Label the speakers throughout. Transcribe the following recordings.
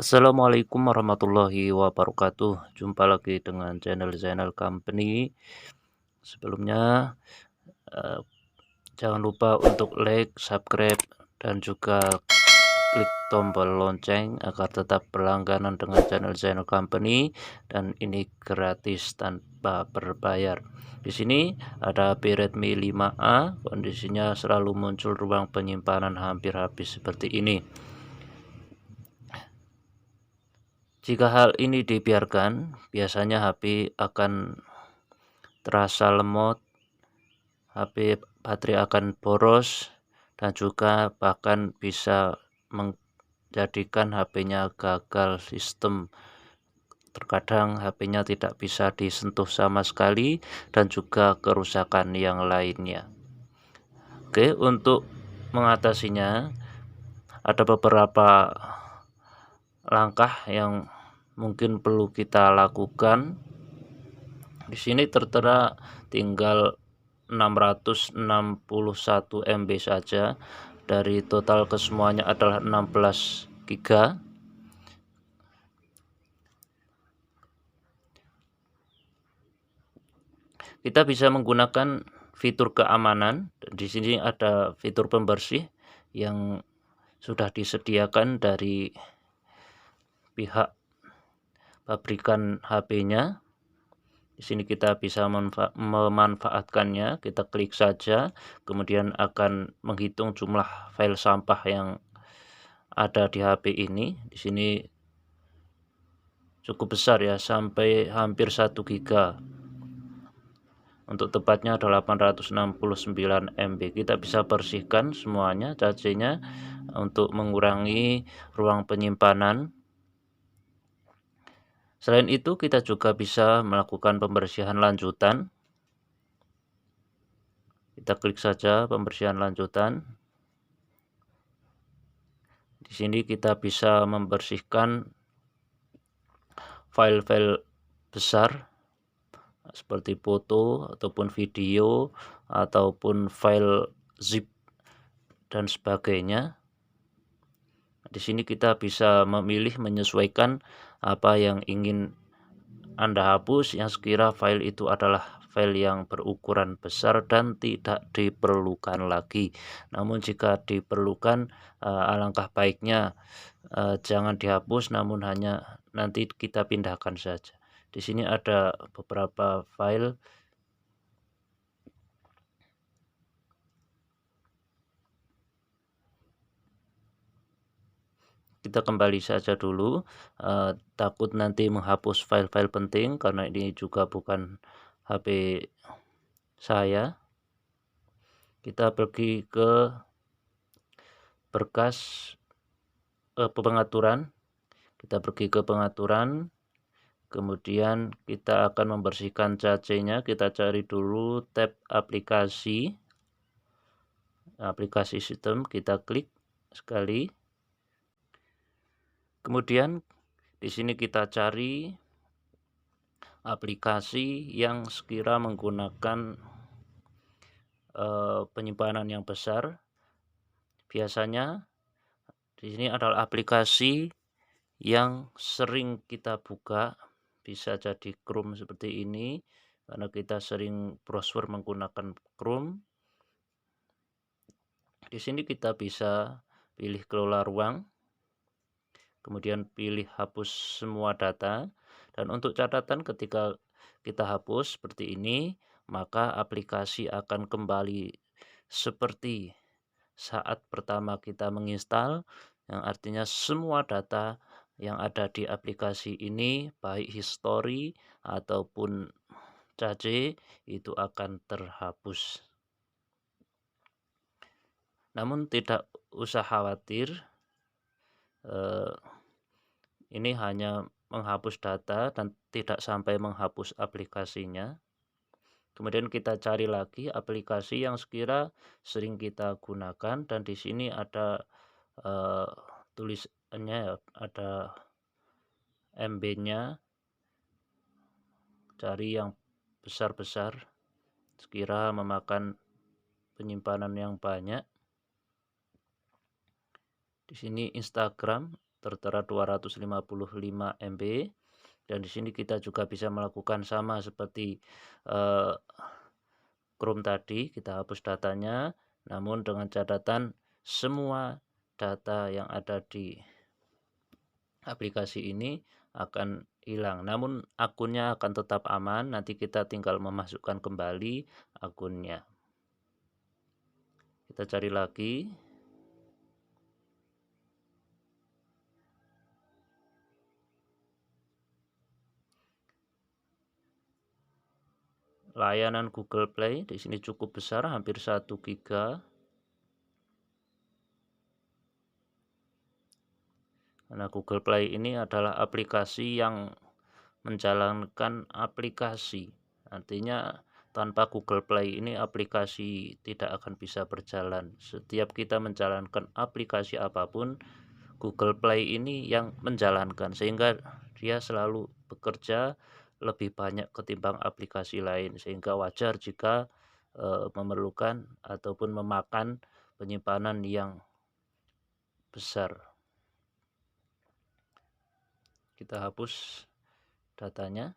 Speaker 1: Assalamualaikum warahmatullahi wabarakatuh. Jumpa lagi dengan channel company. Sebelumnya, eee, jangan lupa untuk like, subscribe, dan juga klik tombol lonceng agar tetap berlangganan dengan channel company, dan ini gratis tanpa berbayar. Di sini ada HP Redmi 5A, kondisinya selalu muncul ruang penyimpanan hampir habis seperti ini. Jika hal ini dibiarkan, biasanya HP akan terasa lemot, baterai akan boros, dan juga bahkan bisa menjadikan HP-nya gagal sistem. Terkadang HP-nya tidak bisa disentuh sama sekali dan juga kerusakan yang lainnya. Oke, untuk mengatasinya ada beberapa langkah yang mungkin perlu kita lakukan. Di sini tertera tinggal 661 MB saja dari total kesemuanya adalah 16 GB. Kita bisa menggunakan fitur keamanan. Di sini ada fitur pembersih yang sudah disediakan dari pihak pabrikan HP-nya. Di sini kita bisa memanfaatkannya. Kita klik saja, kemudian akan menghitung jumlah file sampah yang ada di HP ini. Di sini cukup besar ya, sampai hampir 1 GB. Untuk tepatnya adalah 869 MB. Kita bisa bersihkan semuanya, cacenya, untuk mengurangi ruang penyimpanan. Selain itu, kita juga bisa melakukan pembersihan lanjutan. Kita klik saja pembersihan lanjutan. Di sini kita bisa membersihkan file-file besar seperti foto ataupun video ataupun file zip dan sebagainya. Di sini kita bisa memilih menyesuaikan apa yang ingin Anda hapus, yang sekira file itu adalah file yang berukuran besar dan tidak diperlukan lagi. Namun jika diperlukan, alangkah baiknya jangan dihapus, namun hanya nanti kita pindahkan saja. Di sini ada beberapa file. Kita kembali saja dulu, takut nanti menghapus file-file penting karena ini juga bukan HP saya. Kita pergi ke berkas pengaturan. Kita pergi ke pengaturan, kemudian kita akan membersihkan cacenya. Kita cari dulu tab aplikasi sistem, kita klik sekali. Kemudian di sini kita cari aplikasi yang sekira menggunakan penyimpanan yang besar. Biasanya di sini adalah aplikasi yang sering kita buka, bisa jadi Chrome seperti ini karena kita sering browser menggunakan Chrome. Di sini kita bisa pilih kelola ruang, kemudian pilih hapus semua data, dan untuk catatan ketika kita hapus seperti ini, maka aplikasi akan kembali seperti saat pertama kita menginstal, yang artinya semua data yang ada di aplikasi ini, baik history ataupun cache, itu akan terhapus. Namun tidak usah khawatir, ini hanya menghapus data dan tidak sampai menghapus aplikasinya. Kemudian kita cari lagi aplikasi yang sekira sering kita gunakan, dan di sini ada tulisannya, ada MB-nya. Cari yang besar-besar, sekira memakan penyimpanan yang banyak. Di sini Instagram, tertera 255 MB. Dan di sini kita juga bisa melakukan sama seperti Chrome tadi, kita hapus datanya, namun dengan catatan semua data yang ada di aplikasi ini akan hilang, namun akunnya akan tetap aman. Nanti kita tinggal memasukkan kembali akunnya. Kita cari lagi. Layanan Google Play di sini cukup besar, hampir 1 GB. Karena Google Play ini adalah aplikasi yang menjalankan aplikasi. Artinya tanpa Google Play ini aplikasi tidak akan bisa berjalan. Setiap kita menjalankan aplikasi apapun, Google Play ini yang menjalankan, sehingga dia selalu bekerja lebih banyak ketimbang aplikasi lain, sehingga wajar jika memerlukan ataupun memakan penyimpanan yang besar. Kita hapus datanya.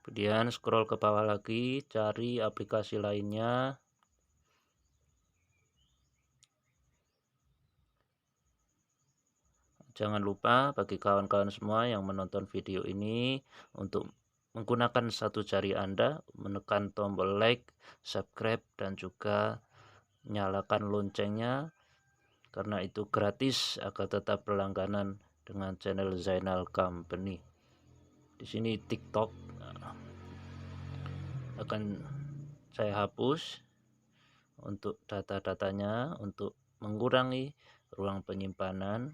Speaker 1: Kemudian scroll ke bawah lagi, cari aplikasi lainnya. Jangan lupa bagi kawan-kawan semua yang menonton video ini untuk menggunakan satu jari Anda, menekan tombol like, subscribe, dan juga nyalakan loncengnya, karena itu gratis agar tetap berlangganan dengan channel Zainal Company. Di sini TikTok akan saya hapus untuk data-datanya, untuk mengurangi ruang penyimpanan.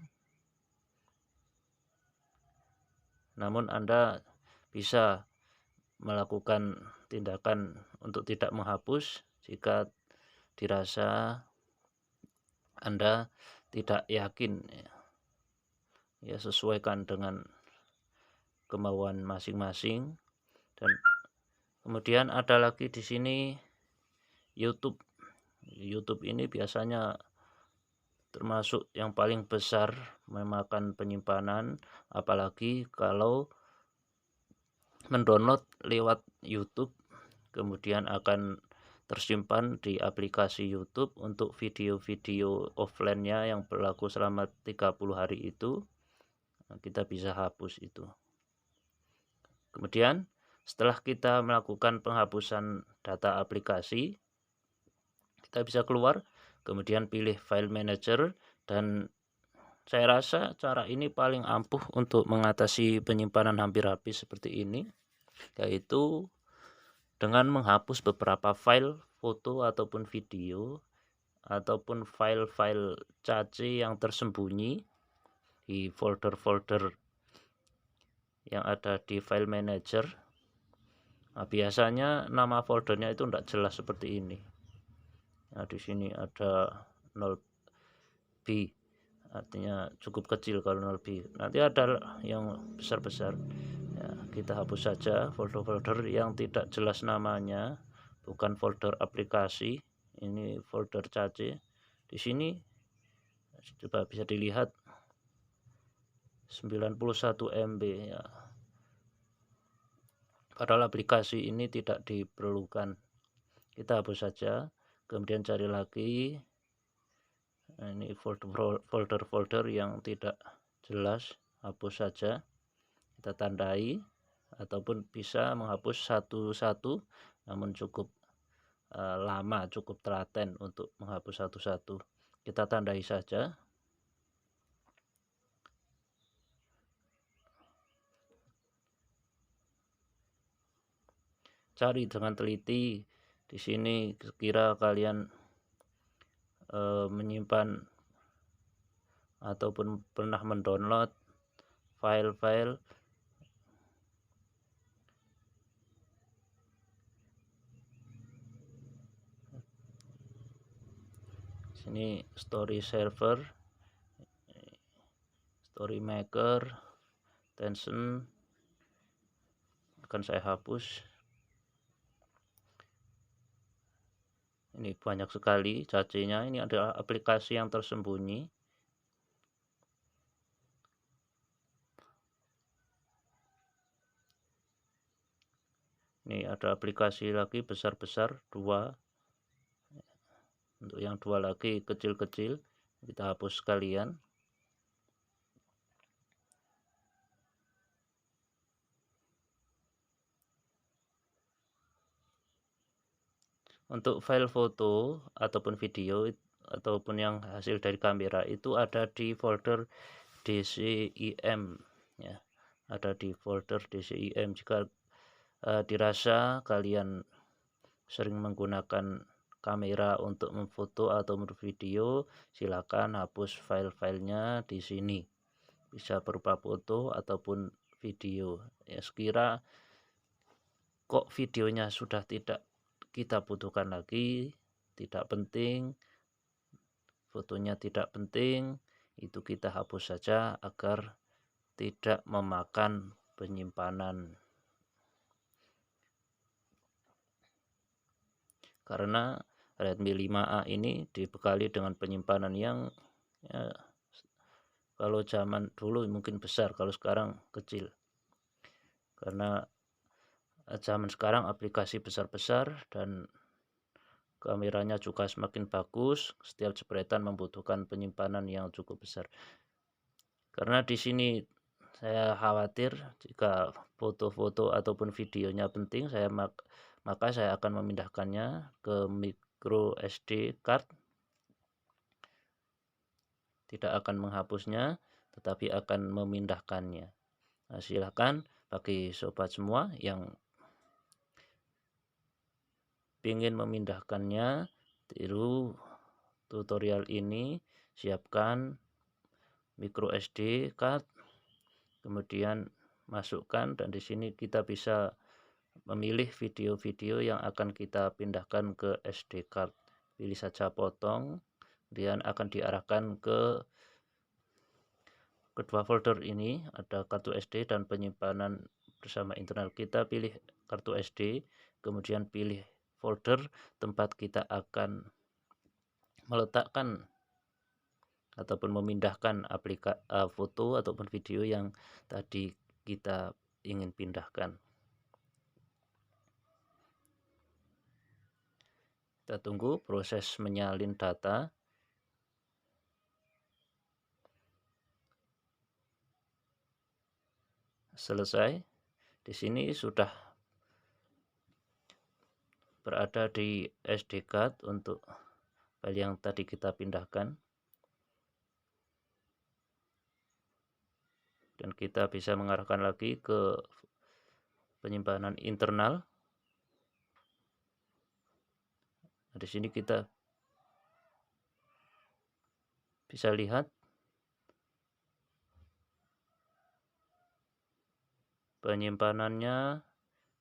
Speaker 1: Namun Anda bisa melakukan tindakan untuk tidak menghapus jika dirasa Anda tidak yakin. Ya, sesuaikan dengan kemauan masing-masing. Dan kemudian ada lagi di sini YouTube. YouTube ini biasanya termasuk yang paling besar memakan penyimpanan, apalagi kalau mendownload lewat YouTube, kemudian akan tersimpan di aplikasi YouTube untuk video-video offline-nya yang berlaku selama 30 hari itu. Kita bisa hapus itu. Kemudian setelah kita melakukan penghapusan data aplikasi, kita bisa keluar, kemudian pilih File Manager, dan saya rasa cara ini paling ampuh untuk mengatasi penyimpanan hampir habis seperti ini, yaitu dengan menghapus beberapa file foto ataupun video ataupun file-file cache yang tersembunyi di folder-folder yang ada di File Manager. Nah, biasanya nama foldernya itu tidak jelas seperti ini. Nah, di sini ada 0B, artinya cukup kecil kalau 0B. Nanti ada yang besar-besar. Ya, kita hapus saja folder-folder yang tidak jelas namanya, bukan folder aplikasi. Ini folder cache. Di sini coba bisa dilihat 91 MB ya. Padahal aplikasi ini tidak diperlukan. Kita hapus saja, kemudian cari lagi. Nah, ini folder-folder yang tidak jelas, hapus saja. Kita tandai, ataupun bisa menghapus satu-satu, namun cukup lama, cukup telaten untuk menghapus satu-satu. Kita tandai saja. Cari dengan teliti. Di sini kira kalian menyimpan ataupun pernah mendownload file-file sini, Story Server, Story Maker, Tencent, akan saya hapus. Ini banyak sekali cacingnya, ini adalah aplikasi yang tersembunyi. Ini ada aplikasi lagi besar-besar 2. Untuk yang 2 lagi kecil-kecil kita hapus sekalian. Untuk file foto ataupun video ataupun yang hasil dari kamera itu ada di folder DCIM ya. Ada di folder DCIM. Jika dirasa kalian sering menggunakan kamera untuk memfoto atau bervideo, silakan hapus file-filenya di sini. Bisa berupa foto ataupun video. Ya, sekira kok videonya sudah tidak kita butuhkan lagi, tidak penting, fotonya tidak penting, itu kita hapus saja agar tidak memakan penyimpanan. Karena Redmi 5A ini dibekali dengan penyimpanan yang ya, kalau zaman dulu mungkin besar, kalau sekarang kecil. Karena zaman sekarang aplikasi besar-besar dan kameranya juga semakin bagus, setiap jepretan membutuhkan penyimpanan yang cukup besar. Karena di sini saya khawatir jika foto-foto ataupun videonya penting, maka saya akan memindahkannya ke micro SD card. Tidak akan menghapusnya, tetapi akan memindahkannya. Nah, silakan bagi sobat semua yang ingin memindahkannya, tiru tutorial ini, siapkan micro SD card, kemudian masukkan, dan di sini kita bisa memilih video-video yang akan kita pindahkan ke SD card. Pilih saja potong, kemudian akan diarahkan ke kedua folder ini, ada kartu SD dan penyimpanan bersama internal. Kita pilih kartu SD, kemudian pilih folder tempat kita akan meletakkan ataupun memindahkan foto ataupun video yang tadi kita ingin pindahkan. Kita tunggu proses menyalin data. Selesai. Di sini sudah berada di SD card untuk file yang tadi kita pindahkan. Dan kita bisa mengarahkan lagi ke penyimpanan internal. Nah, di sini kita bisa lihat penyimpanannya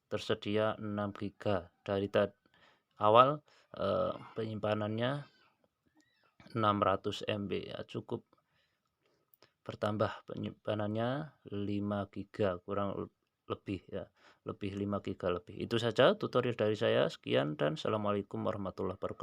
Speaker 1: tersedia 6 GB. Dari awal penyimpanannya 600 MB ya, cukup bertambah penyimpanannya 5 GB kurang lebih ya, lebih 5 GB lebih. Itu saja tutorial dari saya. Sekian dan assalamualaikum warahmatullahi wabarakatuh.